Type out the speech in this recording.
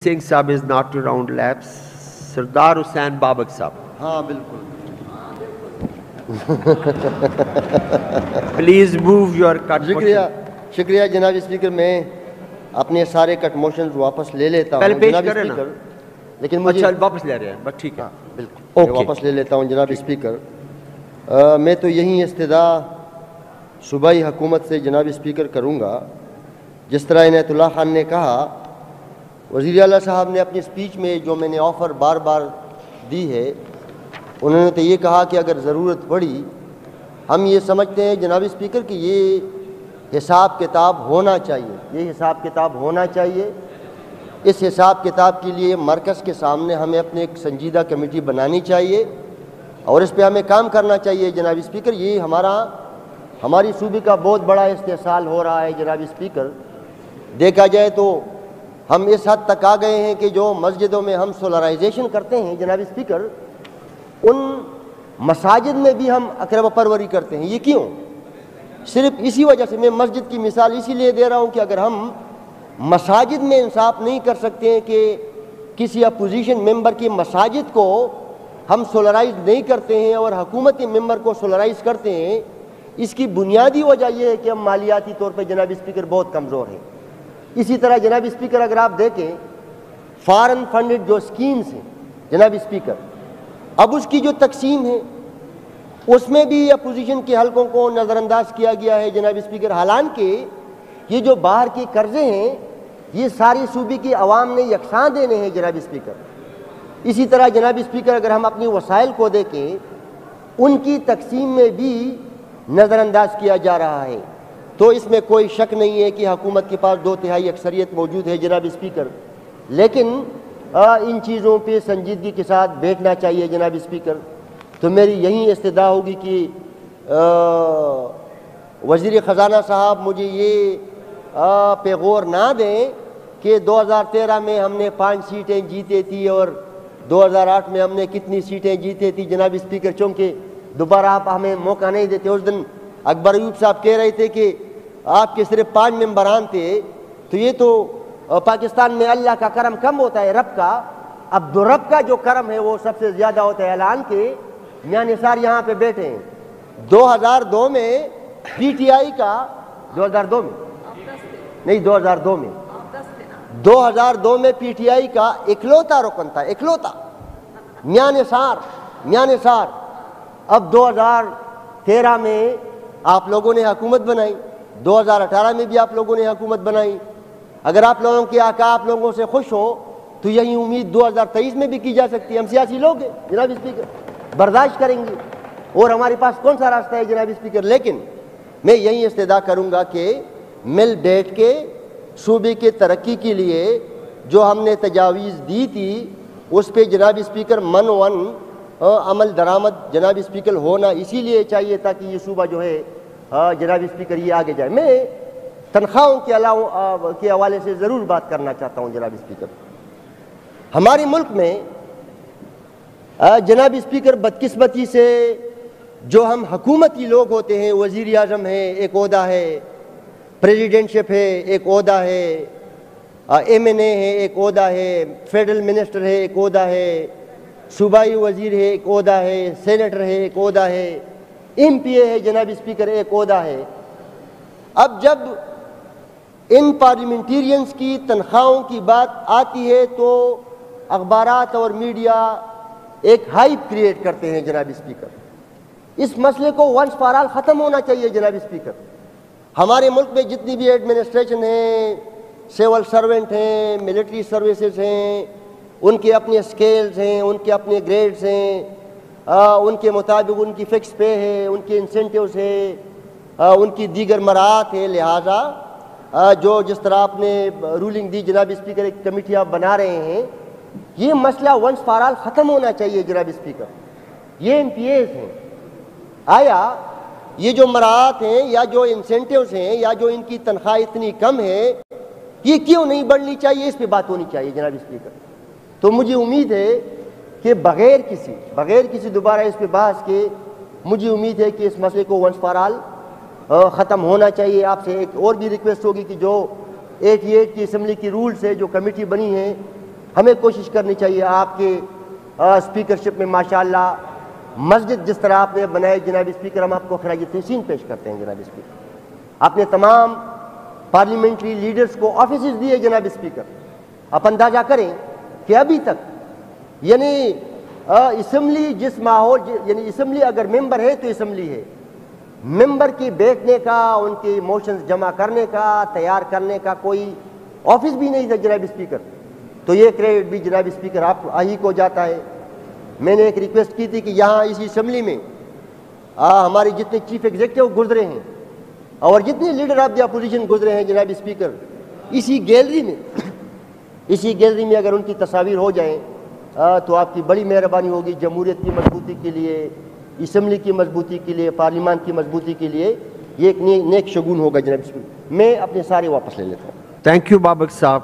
Singh Sahib is not to round laps. Sardar Hussain Babak Sahib. ہاں بالکل. Please move your cut شکریہ motion. شکریہ جناب speaker. میں اپنے سارے کٹ موشنز واپس لے لیتا پہلے ہوں پیش جناب کریں نا. اسپیکر. لیکن مجھے اچھا واپس لے رہے ہیں، بس ٹھیک ہے. ہاں بالکل میں واپس لے لیتا ہوں جناب اسپیکر. میں تو یہی استدعا صوبائی حکومت سے جناب اسپیکر کروں گا. جس طرح عنایت اللہ خان نے کہا، وزیر اعلیٰ صاحب نے اپنی اسپیچ میں جو میں نے آفر بار بار دی ہے، انہوں نے تو یہ کہا کہ اگر ضرورت پڑی، ہم یہ سمجھتے ہیں جناب اسپیکر کہ یہ حساب کتاب ہونا چاہیے. یہ حساب کتاب ہونا چاہیے. اس حساب کتاب کے لیے مرکز کے سامنے ہمیں اپنے ایک سنجیدہ کمیٹی بنانی چاہیے اور اس پہ ہمیں کام کرنا چاہیے جناب اسپیکر. یہ ہماری صوبے کا بہت بڑا استحصال ہو رہا ہے جناب اسپیکر. دیکھا جائے تو ہم اس حد تک آ گئے ہیں کہ جو مسجدوں میں ہم سولرائزیشن کرتے ہیں جناب اسپیکر، ان مساجد میں بھی ہم اقربا پروری کرتے ہیں. یہ کیوں؟ صرف اسی وجہ سے. میں مسجد کی مثال اسی لیے دے رہا ہوں کہ اگر ہم مساجد میں انصاف نہیں کر سکتے ہیں کہ کسی اپوزیشن ممبر کی مساجد کو ہم سولرائز نہیں کرتے ہیں اور حکومتی ممبر کو سولرائز کرتے ہیں، اس کی بنیادی وجہ یہ ہے کہ ہم مالیاتی طور پہ جناب اسپیکر بہت کمزور ہیں. اسی طرح جناب اسپیکر اگر آپ دیکھیں فارن فنڈڈ جو اسکیمز ہیں جناب اسپیکر، اب اس کی جو تقسیم ہے اس میں بھی اپوزیشن کے حلقوں کو نظر انداز کیا گیا ہے جناب اسپیکر. حالانکہ یہ جو باہر کے قرضے ہیں یہ ساری صوبے کی عوام نے یکساں دینے ہیں جناب اسپیکر. اسی طرح جناب اسپیکر اگر ہم اپنی وسائل کو دیکھیں، ان کی تقسیم میں بھی نظر انداز کیا جا رہا ہے. تو اس میں کوئی شک نہیں ہے کہ حکومت کے پاس 2/3 اکثریت موجود ہے جناب اسپیکر. لیکن ان چیزوں پہ سنجیدگی کے ساتھ بیٹھنا چاہیے جناب اسپیکر. تو میری یہی استدعا ہوگی کہ وزیر خزانہ صاحب مجھے یہ پہ غور نہ دیں کہ 2013 میں ہم نے 5 سیٹیں جیتے تھی اور 2008 میں ہم نے کتنی سیٹیں جیتے تھی جناب اسپیکر. چونکہ دوبارہ آپ ہمیں موقع نہیں دیتے. اس دن اکبر ایوب صاحب کہہ رہے تھے کہ آپ کے صرف 5 ممبران تھے. تو یہ تو پاکستان میں اللہ کا کرم کم ہوتا ہے، رب کا. اب دو رب کا جو کرم ہے وہ سب سے زیادہ ہوتا ہے. اعلان کے میاں نثار یہاں پہ بیٹھے ہیں. 2002 میں پی ٹی آئی کا 2002 میں نہیں 2002 میں 2002 میں پی ٹی آئی کا اکلوتا رکن تھا، اکلوتا میاں نثار. اب 2013 میں آپ لوگوں نے حکومت بنائی، 2018 میں بھی آپ لوگوں نے حکومت بنائی. اگر آپ لوگوں کے آقا آپ لوگوں سے خوش ہو تو یہی امید 2023 میں بھی کی جا سکتی ہے. ہم سیاسی لوگ ہیں جناب اسپیکر، برداشت کریں گے اور ہمارے پاس کون سا راستہ ہے جناب اسپیکر. لیکن میں یہی استدعا کروں گا کہ مل بیٹھ کے صوبے کے ترقی کے لیے جو ہم نے تجاویز دی تھی اس پہ جناب اسپیکر من ون عمل درآمد جناب اسپیکر ہونا اسی لیے چاہیے تاکہ یہ صوبہ جو ہے جناب اسپیکر یہ آگے جائے. میں تنخواہوں کے حوالے سے ضرور بات کرنا چاہتا ہوں جناب اسپیکر. ہمارے ملک میں جناب اسپیکر بدقسمتی سے جو ہم حکومتی لوگ ہوتے ہیں، وزیر اعظم ہے ایک عہدہ ہے، پریزیڈنٹشپ ہے ایک عہدہ ہے، ایم این اے ہے ایک عہدہ ہے، فیڈرل منسٹر ہے ایک عہدہ ہے، صوبائی وزیر ہے ایک عہدہ ہے، سینیٹر ہے ایک عہدہ ہے، ایم پی اے ہے جناب اسپیکر ایک عہدہ ہے. اب جب ان پارلیمنٹیرینز کی تنخواہوں کی بات آتی ہے تو اخبارات اور میڈیا ایک ہائپ کریٹ کرتے ہیں جناب اسپیکر. اس مسئلے کو ونس فار آل ختم ہونا چاہیے جناب اسپیکر. ہمارے ملک میں جتنی بھی ایڈمنسٹریشن ہیں، سول سرونٹ ہیں، ملٹری سروسز ہیں، ان کے اپنے اسکیلز ہیں، ان کے اپنے گریڈز ہیں، ان کے مطابق ان کی فکس پے ہے، ان کے انسینٹیوز ہے، ان کی دیگر مراعات ہے. لہٰذا جو جس طرح آپ نے رولنگ دی جناب اسپیکر، ایک کمیٹی آپ بنا رہے ہیں، یہ مسئلہ ونس فار آل ختم ہونا چاہیے جناب اسپیکر. یہ ایم پی ایز ہیں، آیا یہ جو مراعات ہیں یا جو انسینٹیوز ہیں یا جو ان کی تنخواہ اتنی کم ہے یہ کیوں نہیں بڑھنی چاہیے؟ اس پہ بات ہونی چاہیے جناب اسپیکر. تو مجھے امید ہے کہ بغیر کسی دوبارہ اس پہ بحث کے مجھے امید ہے کہ اس مسئلے کو ونس فار آل ختم ہونا چاہیے. آپ سے ایک اور بھی ریکویسٹ ہوگی کہ جو 88 کی اسمبلی کی رولز ہے، جو کمیٹی بنی ہے، ہمیں کوشش کرنی چاہیے آپ کے اسپیکرشپ میں ماشاءاللہ مسجد جس طرح آپ نے بنائے جناب اسپیکر، ہم آپ کو خراج تحسین پیش کرتے ہیں جناب اسپیکر۔ آپ نے تمام پارلیمنٹری لیڈرز کو آفیسز دیے جناب اسپیکر۔ آپ اندازہ کریں کہ ابھی تک یعنی اسمبلی جس ماحول، یعنی اسمبلی اگر ممبر ہے تو اسمبلی ہے، ممبر کی بیٹھنے کا، ان کی موشنز جمع کرنے کا، تیار کرنے کا کوئی آفس بھی نہیں تھا جناب اسپیکر۔ تو یہ کریڈٹ بھی جناب اسپیکر آپ ہی کو جاتا ہے۔ میں نے ایک ریکویسٹ کی تھی کہ یہاں اسی اسمبلی میں ہمارے جتنے چیف ایگزیکٹو گزرے ہیں اور جتنے لیڈر آف دی اپوزیشن گزرے ہیں جناب اسپیکر، اسی گیلری میں اگر ان کی تصاویر ہو جائیں تو آپ کی بڑی مہربانی ہوگی جمہوریت کی مضبوطی کے لیے، اسمبلی کی مضبوطی کے لیے، پارلیمان کی مضبوطی کے لیے یہ ایک نیک شگون ہوگا جناب اسپیکر۔ میں اپنے سارے واپس لے لیتا ہوں۔ تھینک یو بابک صاحب۔